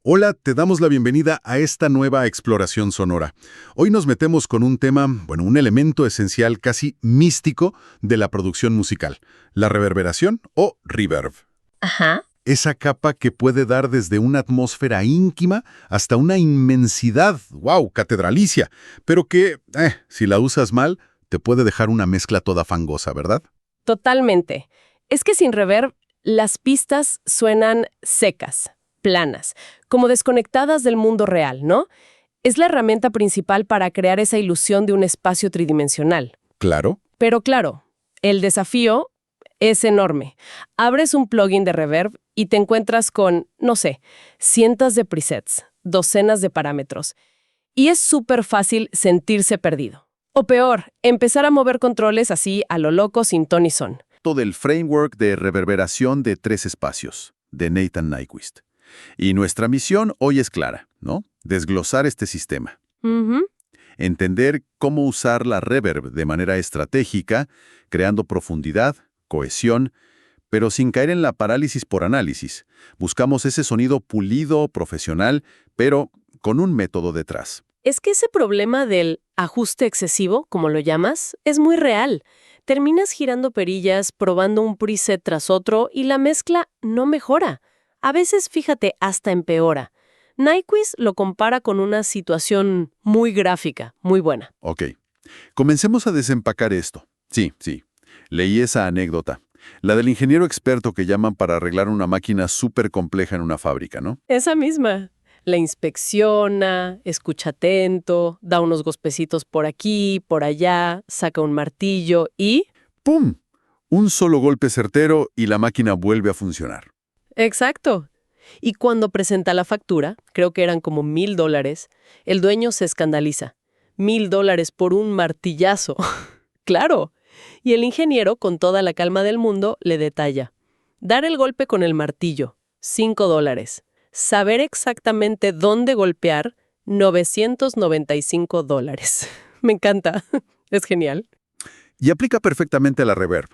Hola, te damos la bienvenida a esta nueva exploración sonora. Hoy nos metemos con un tema, un elemento esencial casi místico de la producción musical, la reverberación o reverb. Ajá. Esa capa que puede dar desde una atmósfera íntima hasta una inmensidad, wow, catedralicia, pero que, si la usas mal, te puede dejar una mezcla toda fangosa, ¿verdad? Totalmente. Es que sin reverb, las pistas suenan secas, planas, como desconectadas del mundo real, ¿no? Es la herramienta principal para crear esa ilusión de un espacio tridimensional. Claro. Pero claro, el desafío es enorme. Abres un plugin de reverb y te encuentras con, no sé, cientos de presets, docenas de parámetros. Y es súper fácil sentirse perdido. O peor, empezar a mover controles así a lo loco sin ton ni son. Del framework de reverberación de 3 espacios, de Nathan Nyquist. Y nuestra misión hoy es clara, ¿no? Desglosar este sistema. Entender cómo usar la reverb de manera estratégica, creando profundidad, cohesión, pero sin caer en la parálisis por análisis. Buscamos ese sonido pulido, profesional, pero con un método detrás. Es que ese problema del ajuste excesivo, como lo llamas, es muy real. Terminas girando perillas, probando un preset tras otro y la mezcla no mejora. A veces, fíjate, hasta empeora. Nyquist lo compara con una situación muy gráfica, muy buena. Ok. Comencemos a desempacar esto. Sí. Leí esa anécdota. La del ingeniero experto que llaman para arreglar una máquina súper compleja en una fábrica, ¿no? Esa misma. La inspecciona, escucha atento, da unos gospecitos por aquí, por allá, saca un martillo y... ¡pum! Un solo golpe certero y la máquina vuelve a funcionar. Exacto. Y cuando presenta la factura, creo que eran como $1,000, el dueño se escandaliza. $1,000 por un martillazo. ¡Claro! Y el ingeniero, con toda la calma del mundo, le detalla. Dar el golpe con el martillo, $5. Saber exactamente dónde golpear, $995. Me encanta. Es genial. Y aplica perfectamente a la reverb.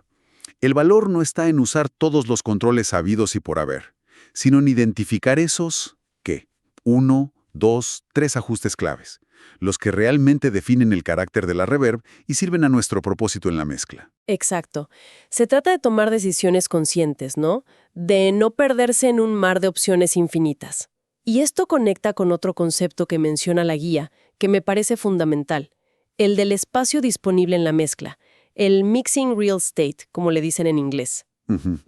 El valor no está en usar todos los controles habidos y por haber, sino en identificar esos, ¿qué? 1, 2, 3 ajustes claves, los que realmente definen el carácter de la reverb y sirven a nuestro propósito en la mezcla. Exacto. Se trata de tomar decisiones conscientes, ¿no? De no perderse en un mar de opciones infinitas. Y esto conecta con otro concepto que menciona la guía, que me parece fundamental, el del espacio disponible en la mezcla, el mixing real estate, como le dicen en inglés.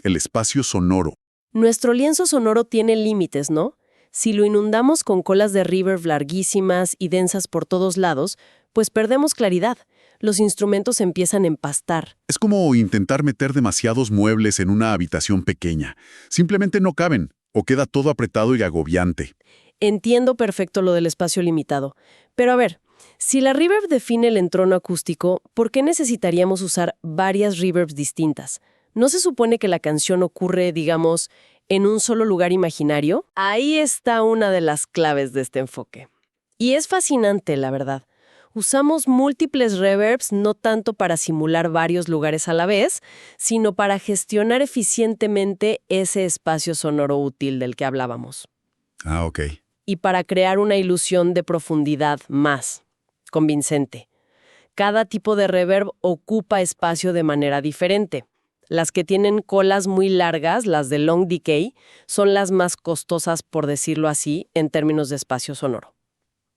El espacio sonoro. Nuestro lienzo sonoro tiene límites, ¿no? Si lo inundamos con colas de reverb larguísimas y densas por todos lados, pues perdemos claridad. Los instrumentos empiezan a empastar. Es como intentar meter demasiados muebles en una habitación pequeña. Simplemente no caben, o queda todo apretado y agobiante. Entiendo perfecto lo del espacio limitado. Pero a ver, si la reverb define el entorno acústico, ¿por qué necesitaríamos usar varias reverbs distintas? ¿No se supone que la canción ocurre, digamos, en un solo lugar imaginario? Ahí está una de las claves de este enfoque. Y es fascinante, la verdad. Usamos múltiples reverbs no tanto para simular varios lugares a la vez, sino para gestionar eficientemente ese espacio sonoro útil del que hablábamos. Ah, ok. Y para crear una ilusión de profundidad más convincente. Cada tipo de reverb ocupa espacio de manera diferente. Las que tienen colas muy largas, las de long decay, son las más costosas, por decirlo así, en términos de espacio sonoro.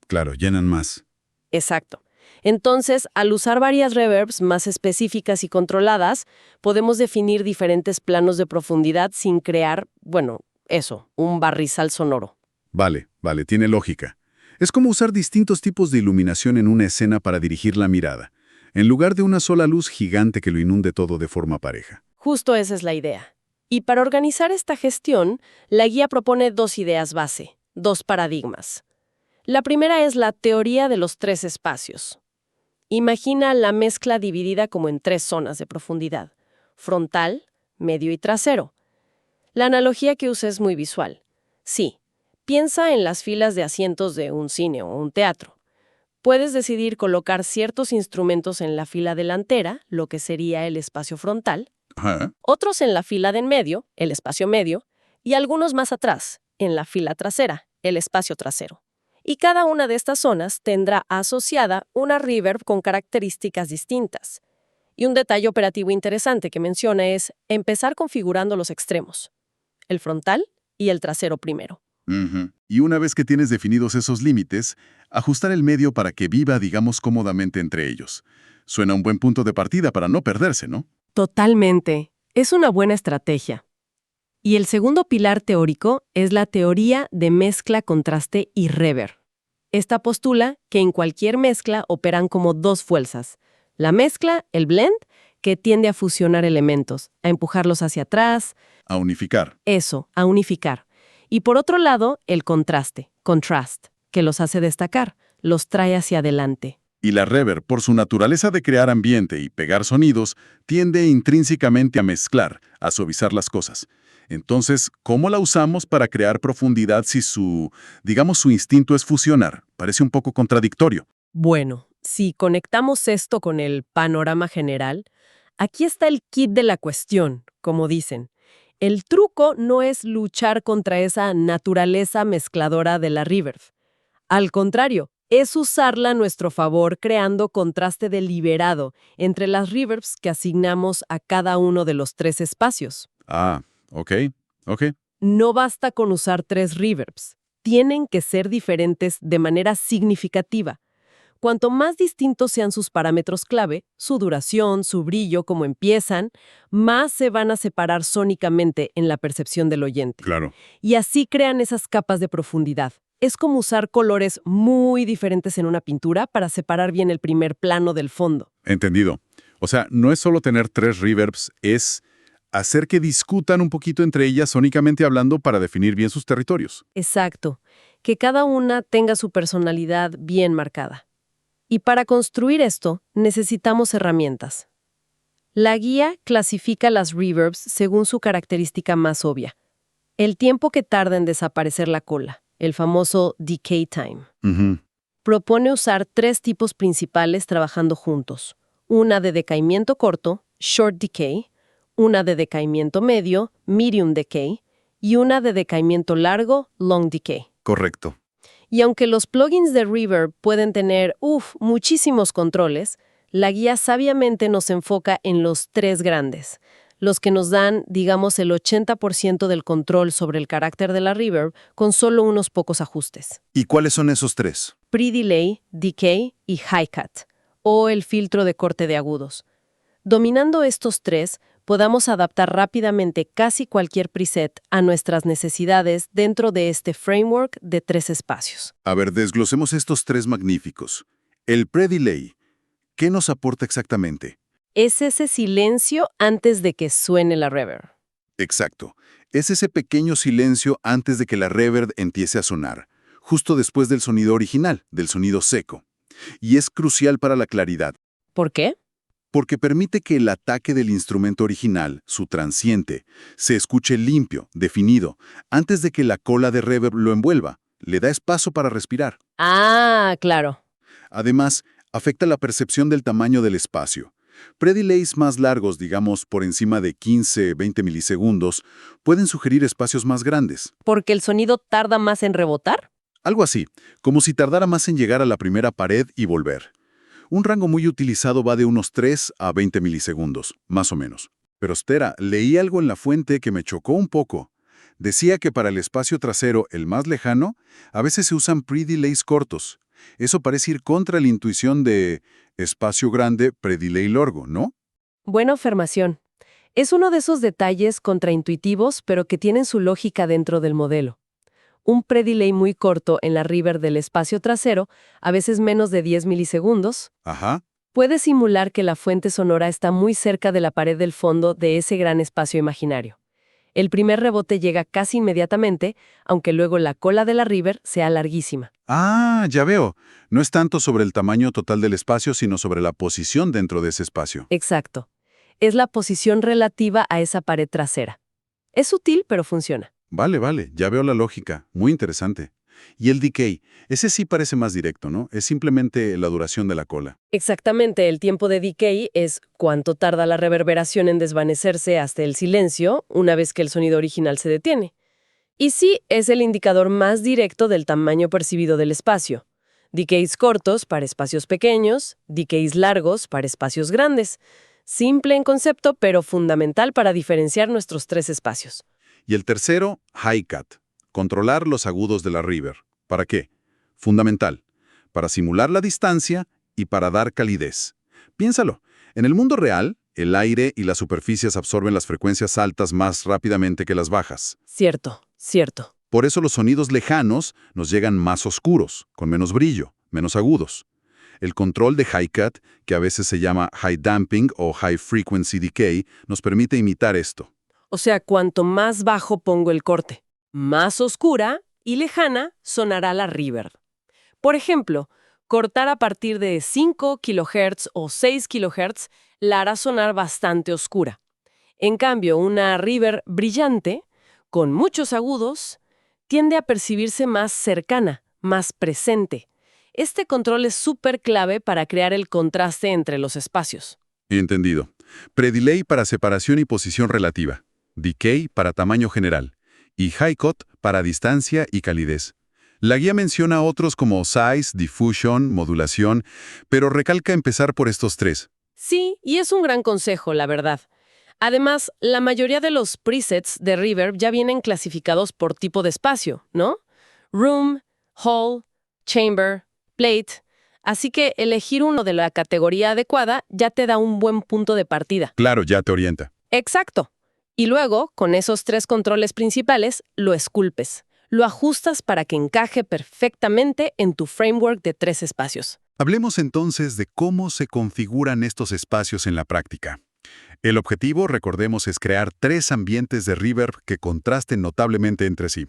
Claro, llenan más. Exacto. Entonces, al usar varias reverbs más específicas y controladas, podemos definir diferentes planos de profundidad sin crear, un barrizal sonoro. Vale, tiene lógica. Es como usar distintos tipos de iluminación en una escena para dirigir la mirada, en lugar de una sola luz gigante que lo inunde todo de forma pareja. Justo esa es la idea. Y para organizar esta gestión, la guía propone 2 ideas base, 2 paradigmas. La primera es la teoría de los 3 espacios. Imagina la mezcla dividida como en 3 zonas de profundidad: frontal, medio y trasero. La analogía que usa es muy visual. Sí, piensa en las filas de asientos de un cine o un teatro. Puedes decidir colocar ciertos instrumentos en la fila delantera, lo que sería el espacio frontal, otros en la fila de en medio, el espacio medio, y algunos más atrás, en la fila trasera, el espacio trasero. Y cada una de estas zonas tendrá asociada una reverb con características distintas. Y un detalle operativo interesante que menciona es empezar configurando los extremos, el frontal y el trasero primero. Y una vez que tienes definidos esos límites, ajustar el medio para que viva, digamos, cómodamente entre ellos. Suena un buen punto de partida para no perderse, ¿no? Totalmente. Es una buena estrategia. Y el segundo pilar teórico es la teoría de mezcla, contraste y reverb. Esta postula que en cualquier mezcla operan como dos fuerzas. La mezcla, el blend, que tiende a fusionar elementos, a empujarlos hacia atrás. A unificar. Eso, a unificar. Y por otro lado, el contraste, contrast, que los hace destacar, los trae hacia adelante. Y la reverb, por su naturaleza de crear ambiente y pegar sonidos, tiende intrínsecamente a mezclar, a suavizar las cosas. Entonces, ¿cómo la usamos para crear profundidad si su instinto es fusionar? Parece un poco contradictorio. Bueno, si conectamos esto con el panorama general, aquí está el kit de la cuestión, como dicen. El truco no es luchar contra esa naturaleza mezcladora de la reverb. Al contrario, es usarla a nuestro favor creando contraste deliberado entre las reverbs que asignamos a cada uno de los tres espacios. Ah, ok. No basta con usar 3 reverbs. Tienen que ser diferentes de manera significativa. Cuanto más distintos sean sus parámetros clave, su duración, su brillo, cómo empiezan, más se van a separar sónicamente en la percepción del oyente. Claro. Y así crean esas capas de profundidad. Es como usar colores muy diferentes en una pintura para separar bien el primer plano del fondo. Entendido. O sea, no es solo tener 3 reverbs, es hacer que discutan un poquito entre ellas sónicamente hablando para definir bien sus territorios. Exacto. Que cada una tenga su personalidad bien marcada. Y para construir esto, necesitamos herramientas. La guía clasifica las reverbs según su característica más obvia. El tiempo que tarda en desaparecer la cola, el famoso decay time. Propone usar 3 tipos principales trabajando juntos. Una de decaimiento corto, short decay, una de decaimiento medio, medium decay, y una de decaimiento largo, long decay. Correcto. Y aunque los plugins de reverb pueden tener, muchísimos controles, la guía sabiamente nos enfoca en los 3 grandes, los que nos dan, digamos, el 80% del control sobre el carácter de la reverb con solo unos pocos ajustes. ¿Y cuáles son esos 3? Pre-delay, decay y high cut, o el filtro de corte de agudos. Dominando estos 3, podamos adaptar rápidamente casi cualquier preset a nuestras necesidades dentro de este framework de 3 espacios. A ver, desglosemos estos 3 magníficos. El pre-delay, ¿qué nos aporta exactamente? Es ese silencio antes de que suene la reverb. Exacto. Es ese pequeño silencio antes de que la reverb empiece a sonar, justo después del sonido original, del sonido seco. Y es crucial para la claridad. ¿Por qué? Porque permite que el ataque del instrumento original, su transiente, se escuche limpio, definido, antes de que la cola de reverb lo envuelva. Le da espacio para respirar. Ah, claro. Además, afecta la percepción del tamaño del espacio. Pre-delays más largos, digamos por encima de 15-20 milisegundos, pueden sugerir espacios más grandes. ¿Porque el sonido tarda más en rebotar? Algo así, como si tardara más en llegar a la primera pared y volver. Un rango muy utilizado va de unos 3 a 20 milisegundos, más o menos. Pero espera, leí algo en la fuente que me chocó un poco. Decía que para el espacio trasero, el más lejano, a veces se usan pre-delays cortos. Eso parece ir contra la intuición de espacio grande, pre-delay largo, ¿no? Buena afirmación. Es uno de esos detalles contraintuitivos, pero que tienen su lógica dentro del modelo. Un pre-delay muy corto en la reverb del espacio trasero, a veces menos de 10 milisegundos, Ajá. puede simular que la fuente sonora está muy cerca de la pared del fondo de ese gran espacio imaginario. El primer rebote llega casi inmediatamente, aunque luego la cola de la reverb sea larguísima. Ah, ya veo. No es tanto sobre el tamaño total del espacio, sino sobre la posición dentro de ese espacio. Exacto. Es la posición relativa a esa pared trasera. Es sutil, pero funciona. Vale, ya veo la lógica. Muy interesante. Y el decay, ese sí parece más directo, ¿no? Es simplemente la duración de la cola. Exactamente, el tiempo de decay es cuánto tarda la reverberación en desvanecerse hasta el silencio una vez que el sonido original se detiene. Y sí, es el indicador más directo del tamaño percibido del espacio. Decays cortos para espacios pequeños, decays largos para espacios grandes. Simple en concepto, pero fundamental para diferenciar nuestros tres espacios. Y el tercero, Hi-Cut, controlar los agudos de la reverb. ¿Para qué? Fundamental, para simular la distancia y para dar calidez. Piénsalo, en el mundo real, el aire y las superficies absorben las frecuencias altas más rápidamente que las bajas. Cierto, cierto. Por eso los sonidos lejanos nos llegan más oscuros, con menos brillo, menos agudos. El control de Hi-Cut, que a veces se llama High Damping o High Frequency Decay, nos permite imitar esto. O sea, cuanto más bajo pongo el corte, más oscura y lejana sonará la reverb. Por ejemplo, cortar a partir de 5 kHz o 6 kHz la hará sonar bastante oscura. En cambio, una reverb brillante, con muchos agudos, tiende a percibirse más cercana, más presente. Este control es súper clave para crear el contraste entre los espacios. Entendido. Predelay para separación y posición relativa. Decay para tamaño general. Y Hi-Cut para distancia y calidez. La guía menciona otros como size, diffusion, modulación, pero recalca empezar por estos tres. Sí, y es un gran consejo, la verdad. Además, la mayoría de los presets de reverb ya vienen clasificados por tipo de espacio, ¿no? Room, hall, chamber, plate. Así que elegir uno de la categoría adecuada ya te da un buen punto de partida. Claro, ya te orienta. Exacto. Y luego, con esos tres controles principales, lo esculpes. Lo ajustas para que encaje perfectamente en tu framework de 3 espacios. Hablemos entonces de cómo se configuran estos espacios en la práctica. El objetivo, recordemos, es crear 3 ambientes de reverb que contrasten notablemente entre sí,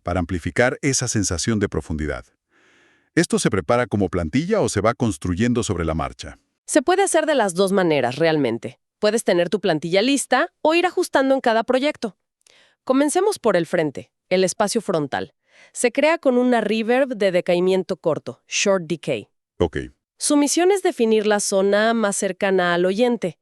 para amplificar esa sensación de profundidad. ¿Esto se prepara como plantilla o se va construyendo sobre la marcha? Se puede hacer de las dos maneras, realmente. Puedes tener tu plantilla lista o ir ajustando en cada proyecto. Comencemos por el frente, el espacio frontal. Se crea con una reverb de decaimiento corto, short decay. Ok. Su misión es definir la zona más cercana al oyente.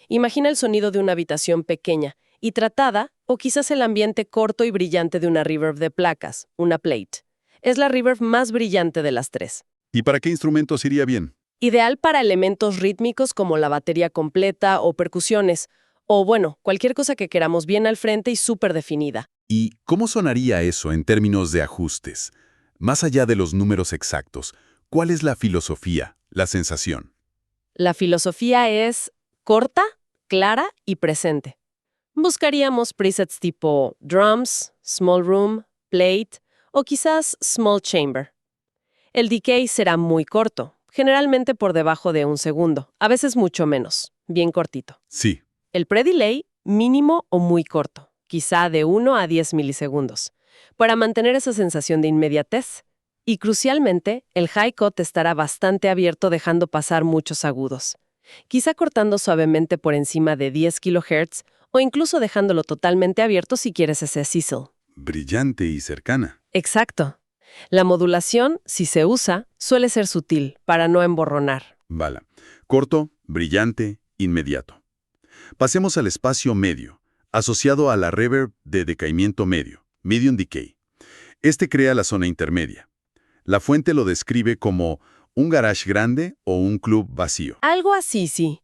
Imagina el sonido de una habitación pequeña y tratada, o quizás el ambiente corto y brillante de una reverb de placas, una plate. Es la reverb más brillante de las 3. ¿Y para qué instrumentos iría bien? Ideal para elementos rítmicos como la batería completa o percusiones, o bueno, cualquier cosa que queramos bien al frente y súper definida. ¿Y cómo sonaría eso en términos de ajustes? Más allá de los números exactos, ¿cuál es la filosofía, la sensación? La filosofía es corta, clara y presente. Buscaríamos presets tipo drums, small room, plate o quizás small chamber. El decay será muy corto, generalmente por debajo de 1 segundo, a veces mucho menos, bien cortito. Sí. El pre-delay, mínimo o muy corto, quizá de 1 a 10 milisegundos, para mantener esa sensación de inmediatez. Y crucialmente, el Hi-Cut estará bastante abierto dejando pasar muchos agudos, quizá cortando suavemente por encima de 10 kHz o incluso dejándolo totalmente abierto si quieres ese sizzle. Brillante y cercana. Exacto. La modulación, si se usa, suele ser sutil, para no emborronar. Vale. Corto, brillante, inmediato. Pasemos al espacio medio, asociado a la reverb de decaimiento medio, medium decay. Este crea la zona intermedia. La fuente lo describe como un garage grande o un club vacío. Algo así, sí.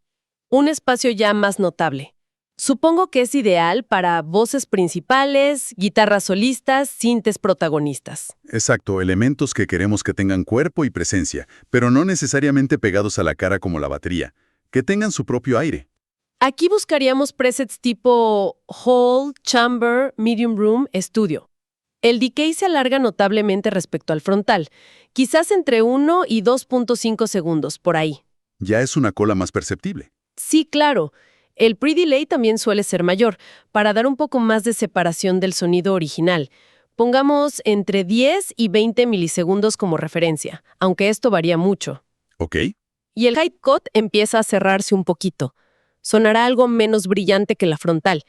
Un espacio ya más notable. Supongo que es ideal para voces principales, guitarras solistas, sintes protagonistas. Exacto, elementos que queremos que tengan cuerpo y presencia, pero no necesariamente pegados a la cara como la batería, que tengan su propio aire. Aquí buscaríamos presets tipo Hall, Chamber, Medium Room, Studio. El decay se alarga notablemente respecto al frontal, quizás entre 1 y 2.5 segundos, por ahí. Ya es una cola más perceptible. Sí, claro. El pre-delay también suele ser mayor, para dar un poco más de separación del sonido original. Pongamos entre 10 y 20 milisegundos como referencia, aunque esto varía mucho. ¿Ok? Y el Hi-Cut empieza a cerrarse un poquito. Sonará algo menos brillante que la frontal,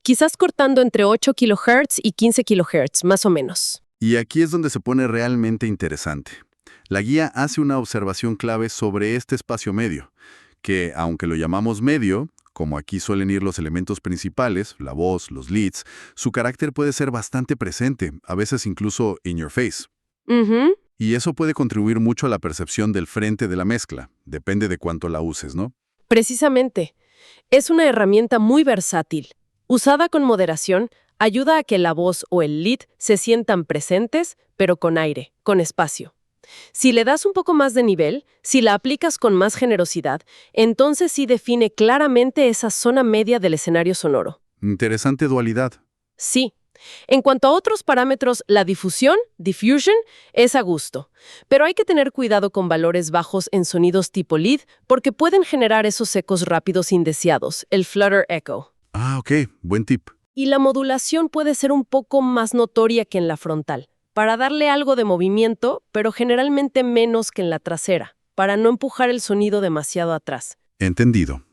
quizás cortando entre 8 kHz y 15 kHz, más o menos. Y aquí es donde se pone realmente interesante. La guía hace una observación clave sobre este espacio medio, que, aunque lo llamamos medio, como aquí suelen ir los elementos principales, la voz, los leads, su carácter puede ser bastante presente, a veces incluso in your face. Ujú. Y eso puede contribuir mucho a la percepción del frente de la mezcla, depende de cuánto la uses, ¿no? Precisamente. Es una herramienta muy versátil. Usada con moderación, ayuda a que la voz o el lead se sientan presentes, pero con aire, con espacio. Si le das un poco más de nivel, si la aplicas con más generosidad, entonces sí define claramente esa zona media del escenario sonoro. Interesante dualidad. Sí. En cuanto a otros parámetros, la diffusion, es a gusto. Pero hay que tener cuidado con valores bajos en sonidos tipo lead porque pueden generar esos ecos rápidos indeseados, el flutter echo. Ah, ok, buen tip. Y la modulación puede ser un poco más notoria que en la frontal, para darle algo de movimiento, pero generalmente menos que en la trasera, para no empujar el sonido demasiado atrás. Entendido.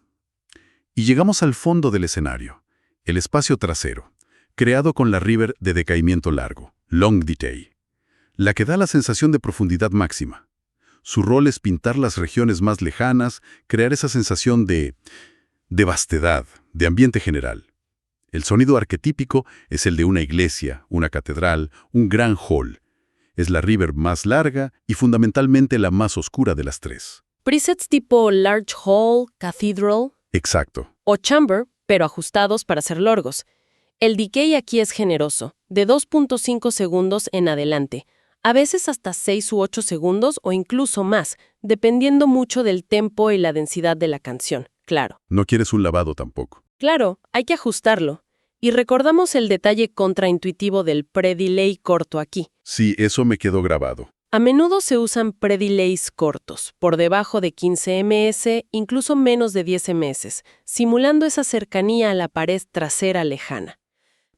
Y llegamos al fondo del escenario, el espacio trasero, creado con la reverb de decaimiento largo, long decay, la que da la sensación de profundidad máxima. Su rol es pintar las regiones más lejanas, crear esa sensación de vastedad, de ambiente general. El sonido arquetípico es el de una iglesia, una catedral, un gran hall. Es la reverb más larga y fundamentalmente la más oscura de las tres. Presets tipo large hall, cathedral Exacto. o chamber, pero ajustados para ser largos. El decay aquí es generoso, de 2.5 segundos en adelante, a veces hasta 6 u 8 segundos o incluso más, dependiendo mucho del tempo y la densidad de la canción, claro. No quieres un lavado tampoco. Claro, hay que ajustarlo. Y recordamos el detalle contraintuitivo del pre-delay corto aquí. Sí, eso me quedó grabado. A menudo se usan pre-delays cortos, por debajo de 15 ms, incluso menos de 10 ms, simulando esa cercanía a la pared trasera lejana.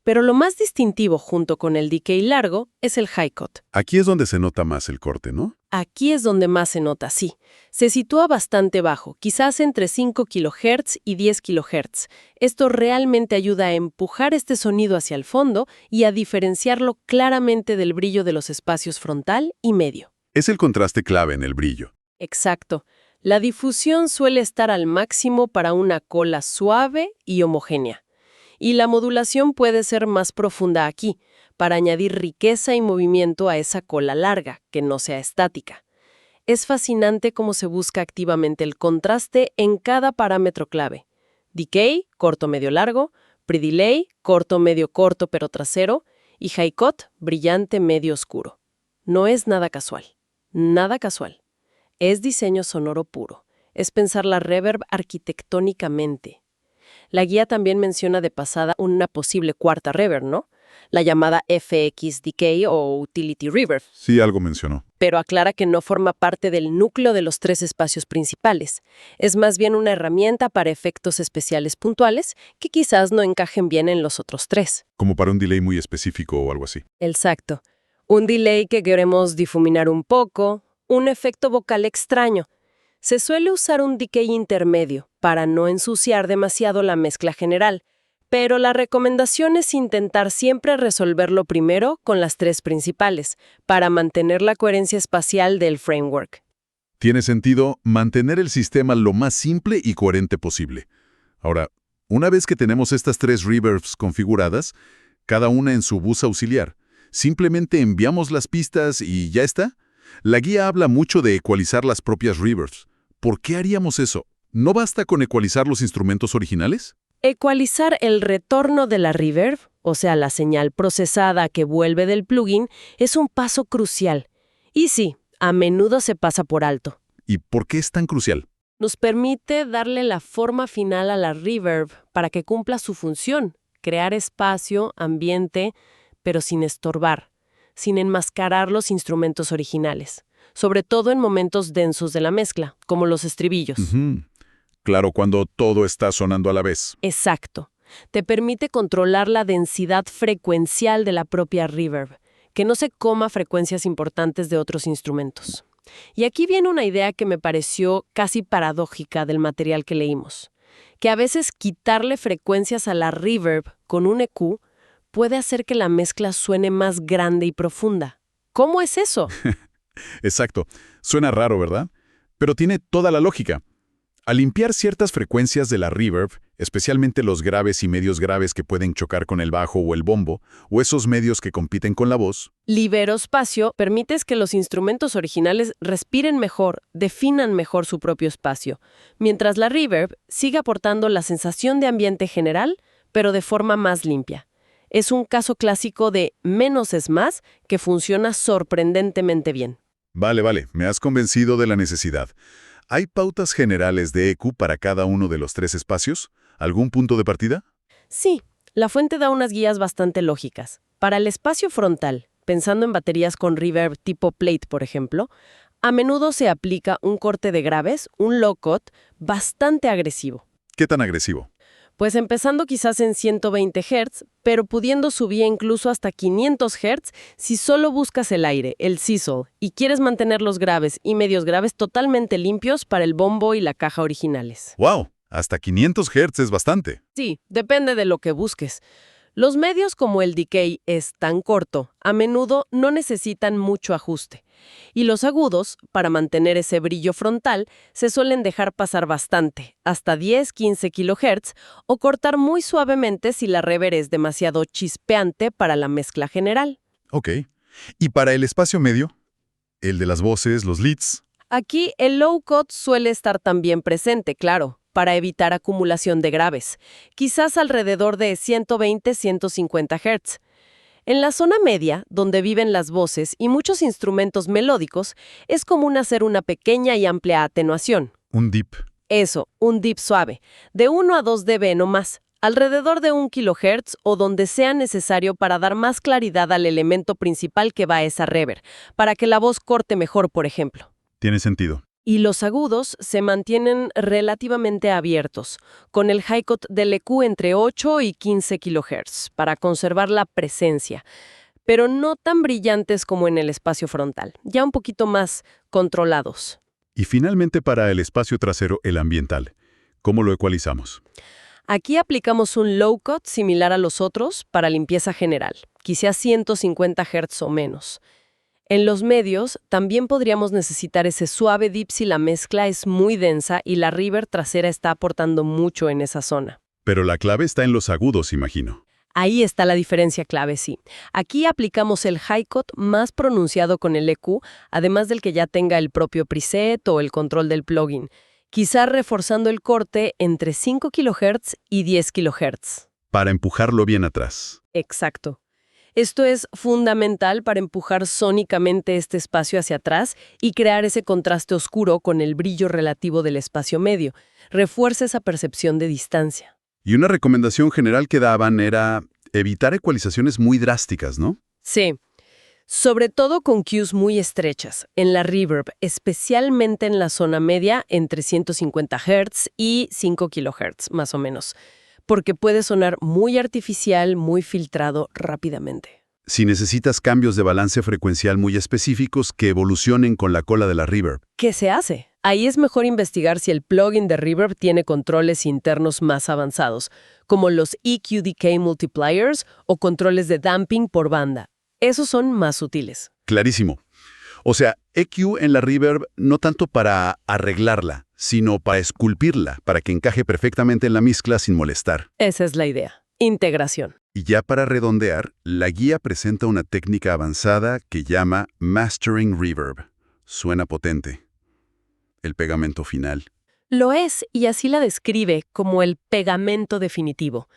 Pero lo más distintivo junto con el decay largo es el high cut. Aquí es donde se nota más el corte, ¿no? Aquí es donde más se nota, sí. Se sitúa bastante bajo, quizás entre 5 kHz y 10 kHz. Esto realmente ayuda a empujar este sonido hacia el fondo y a diferenciarlo claramente del brillo de los espacios frontal y medio. Es el contraste clave en el brillo. Exacto. La difusión suele estar al máximo para una cola suave y homogénea. Y la modulación puede ser más profunda aquí, para añadir riqueza y movimiento a esa cola larga, que no sea estática. Es fascinante cómo se busca activamente el contraste en cada parámetro clave. Decay, corto medio largo, pre-delay, corto medio corto pero trasero, y high cut, brillante medio oscuro. No es nada casual. Nada casual. Es diseño sonoro puro. Es pensar la reverb arquitectónicamente. La guía también menciona de pasada una posible cuarta reverb, ¿no? La llamada FX Decay o Utility Reverb. Sí, algo mencionó. Pero aclara que no forma parte del núcleo de los 3 espacios principales. Es más bien una herramienta para efectos especiales puntuales que quizás no encajen bien en los otros 3. Como para un delay muy específico o algo así. Exacto. Un delay que queremos difuminar un poco, un efecto vocal extraño. Se suele usar un decay intermedio para no ensuciar demasiado la mezcla general, pero la recomendación es intentar siempre resolverlo primero con las 3 principales, para mantener la coherencia espacial del framework. Tiene sentido mantener el sistema lo más simple y coherente posible. Ahora, una vez que tenemos estas 3 reverbs configuradas, cada una en su bus auxiliar, simplemente enviamos las pistas y ya está. La guía habla mucho de ecualizar las propias reverbs. ¿Por qué haríamos eso? ¿No basta con ecualizar los instrumentos originales? Ecualizar el retorno de la reverb, o sea, la señal procesada que vuelve del plugin, es un paso crucial. Y sí, a menudo se pasa por alto. ¿Y por qué es tan crucial? Nos permite darle la forma final a la reverb para que cumpla su función, crear espacio, ambiente, pero sin estorbar, sin enmascarar los instrumentos originales, sobre todo en momentos densos de la mezcla, como los estribillos. Claro, cuando todo está sonando a la vez. Exacto. Te permite controlar la densidad frecuencial de la propia reverb, que no se coma frecuencias importantes de otros instrumentos. Y aquí viene una idea que me pareció casi paradójica del material que leímos, que a veces quitarle frecuencias a la reverb con un EQ puede hacer que la mezcla suene más grande y profunda. ¿Cómo es eso? Exacto. Suena raro, ¿verdad? Pero tiene toda la lógica. Al limpiar ciertas frecuencias de la reverb, especialmente los graves y medios graves que pueden chocar con el bajo o el bombo, o esos medios que compiten con la voz, Libero espacio, permites que los instrumentos originales respiren mejor, definan mejor su propio espacio, mientras la reverb sigue aportando la sensación de ambiente general, pero de forma más limpia. Es un caso clásico de menos es más que funciona sorprendentemente bien. Vale, me has convencido de la necesidad. ¿Hay pautas generales de EQ para cada uno de los 3 espacios? ¿Algún punto de partida? Sí, la fuente da unas guías bastante lógicas. Para el espacio frontal, pensando en baterías con reverb tipo plate, por ejemplo, a menudo se aplica un corte de graves, un low cut, bastante agresivo. ¿Qué tan agresivo? Pues empezando quizás en 120 Hz, pero pudiendo subir incluso hasta 500 Hz si solo buscas el aire, el sizzle, y quieres mantener los graves y medios graves totalmente limpios para el bombo y la caja originales. ¡Wow! Hasta 500 Hz es bastante. Sí, depende de lo que busques. Los medios como el decay es tan corto, a menudo no necesitan mucho ajuste. Y los agudos, para mantener ese brillo frontal, se suelen dejar pasar bastante, hasta 10-15 kHz, o cortar muy suavemente si la reverb es demasiado chispeante para la mezcla general. Ok. ¿Y para el espacio medio? El de las voces, los leads. Aquí el low cut suele estar también presente, claro, para evitar acumulación de graves, quizás alrededor de 120-150 Hz. En la zona media, donde viven las voces y muchos instrumentos melódicos, es común hacer una pequeña y amplia atenuación. Un dip. Eso, un dip suave, de 1 a 2 dB no más, alrededor de 1 kHz o donde sea necesario para dar más claridad al elemento principal que va a esa reverb, para que la voz corte mejor, por ejemplo. Tiene sentido. Y los agudos se mantienen relativamente abiertos, con el high cut del EQ entre 8 y 15 kHz, para conservar la presencia, pero no tan brillantes como en el espacio frontal, ya un poquito más controlados. Y finalmente para el espacio trasero, el ambiental. ¿Cómo lo ecualizamos? Aquí aplicamos un low cut similar a los otros para limpieza general, quizás 150 Hz o menos. En los medios, también podríamos necesitar ese suave dip si la mezcla es muy densa y la reverb trasera está aportando mucho en esa zona. Pero la clave está en los agudos, imagino. Ahí está la diferencia clave, sí. Aquí aplicamos el high cut más pronunciado con el EQ, además del que ya tenga el propio preset o el control del plugin, quizás reforzando el corte entre 5 kHz y 10 kHz. Para empujarlo bien atrás. Exacto. Esto es fundamental para empujar sónicamente este espacio hacia atrás y crear ese contraste oscuro con el brillo relativo del espacio medio. Refuerza esa percepción de distancia. Y una recomendación general que daban era evitar ecualizaciones muy drásticas, ¿no? Sí, sobre todo con cues muy estrechas, en la reverb, especialmente en la zona media entre 150 Hz y 5 kHz, más o menos, porque puede sonar muy artificial, muy filtrado rápidamente. Si necesitas cambios de balance frecuencial muy específicos que evolucionen con la cola de la reverb. ¿Qué se hace? Ahí es mejor investigar si el plugin de reverb tiene controles internos más avanzados, como los EQ Decay Multipliers o controles de damping por banda. Esos son más sutiles. Clarísimo. O sea, EQ en la reverb no tanto para arreglarla, sino para esculpirla, para que encaje perfectamente en la mezcla sin molestar. Esa es la idea. Integración. Y ya para redondear, la guía presenta una técnica avanzada que llama Mastering Reverb. Suena potente. El pegamento final. Lo es, y así la describe como el pegamento definitivo.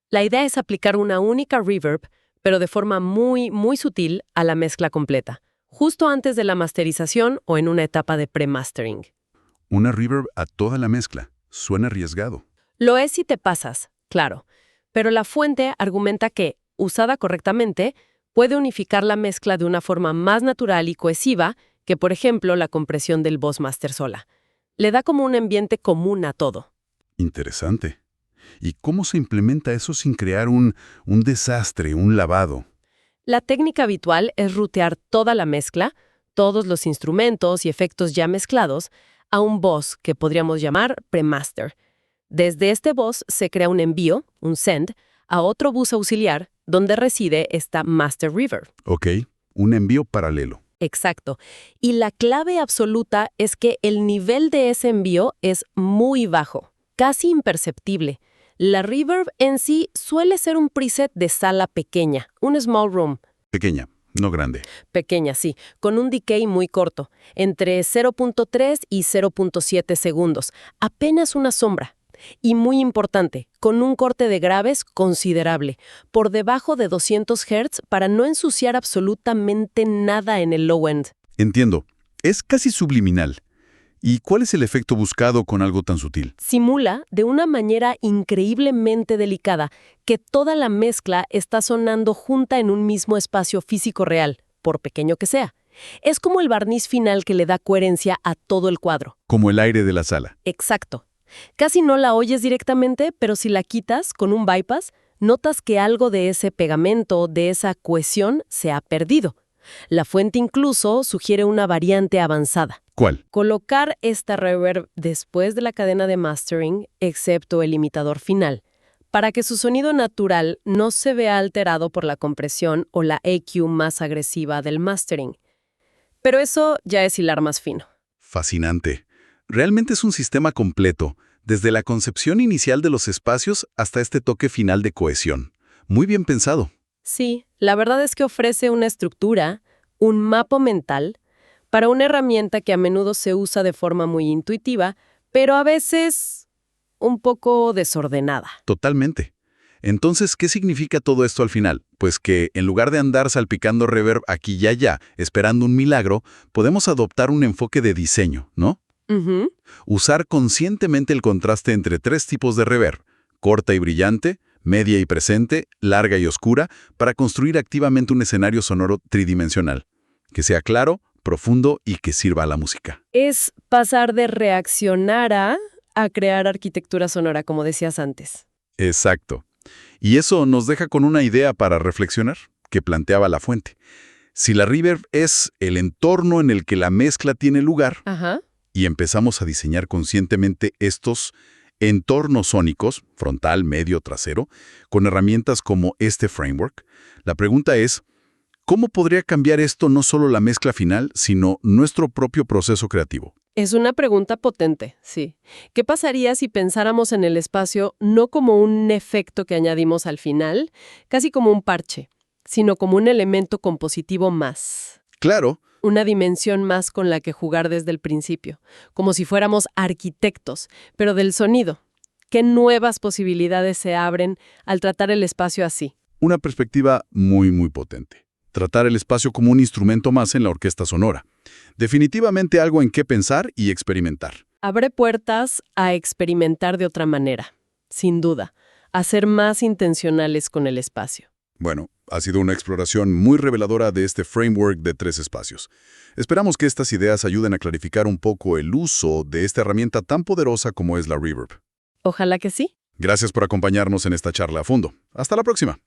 La idea es aplicar una única reverb, pero de forma muy, muy sutil a la mezcla completa, justo antes de la masterización o en una etapa de pre-mastering. Una reverb a toda la mezcla. Suena arriesgado. Lo es si te pasas, claro, pero la fuente argumenta que, usada correctamente, puede unificar la mezcla de una forma más natural y cohesiva que, por ejemplo, la compresión del Boss Master sola. Le da como un ambiente común a todo. Interesante. ¿Y cómo se implementa eso sin crear un desastre, un lavado? La técnica habitual es rutear toda la mezcla, todos los instrumentos y efectos ya mezclados, a un bus que podríamos llamar pre-master. Desde este bus se crea un envío, un send, a otro bus auxiliar donde reside esta master reverb. Ok, un envío paralelo. Exacto. Y la clave absoluta es que el nivel de ese envío es muy bajo, casi imperceptible. La reverb en sí suele ser un preset de sala pequeña, un small room. Pequeña, no grande. Pequeña, sí, con un decay muy corto, entre 0.3 y 0.7 segundos, apenas una sombra. Y muy importante, con un corte de graves considerable, por debajo de 200 Hz para no ensuciar absolutamente nada en el low end. Entiendo. Es casi subliminal. ¿Y cuál es el efecto buscado con algo tan sutil? Simula, de una manera increíblemente delicada, que toda la mezcla está sonando junta en un mismo espacio físico real, por pequeño que sea. Es como el barniz final que le da coherencia a todo el cuadro. Como el aire de la sala. Exacto. Casi no la oyes directamente, pero si la quitas con un bypass, notas que algo de ese pegamento, de esa cohesión, se ha perdido. La fuente incluso sugiere una variante avanzada. ¿Cuál? Colocar esta reverb después de la cadena de mastering, excepto el imitador final, para que su sonido natural no se vea alterado por la compresión o la EQ más agresiva del mastering. Pero eso ya es hilar más fino. Fascinante. Realmente es un sistema completo, desde la concepción inicial de los espacios hasta este toque final de cohesión. Muy bien pensado. Sí, la verdad es que ofrece una estructura, un mapa mental, para una herramienta que a menudo se usa de forma muy intuitiva, pero a veces un poco desordenada. Totalmente. Entonces, ¿qué significa todo esto al final? Pues que, en lugar de andar salpicando reverb aquí y allá, esperando un milagro, podemos adoptar un enfoque de diseño, ¿no? Ujú. Usar conscientemente el contraste entre tres tipos de reverb, corta y brillante, media y presente, larga y oscura, para construir activamente un escenario sonoro tridimensional, que sea claro, profundo y que sirva a la música. Es pasar de reaccionar a crear arquitectura sonora, como decías antes. Exacto. Y eso nos deja con una idea para reflexionar, que planteaba la fuente. Si la reverb es el entorno en el que la mezcla tiene lugar, Ajá. y empezamos a diseñar conscientemente estos entornos sónicos, frontal, medio, trasero, con herramientas como este framework, la pregunta es, ¿cómo podría cambiar esto no solo la mezcla final, sino nuestro propio proceso creativo? Es una pregunta potente, sí. ¿Qué pasaría si pensáramos en el espacio no como un efecto que añadimos al final, casi como un parche, sino como un elemento compositivo más? Claro, Una dimensión más con la que jugar desde el principio, como si fuéramos arquitectos, pero del sonido. ¿Qué nuevas posibilidades se abren al tratar el espacio así? una perspectiva muy potente. Tratar el espacio como un instrumento más en la orquesta sonora. Definitivamente algo en qué pensar y experimentar. Abre puertas a experimentar de otra manera, sin duda, a ser más intencionales con el espacio. Bueno, ha sido una exploración muy reveladora de este framework de tres espacios. Esperamos que estas ideas ayuden a clarificar un poco el uso de esta herramienta tan poderosa como es la reverb. Ojalá que sí. Gracias por acompañarnos en esta charla a fondo. Hasta la próxima.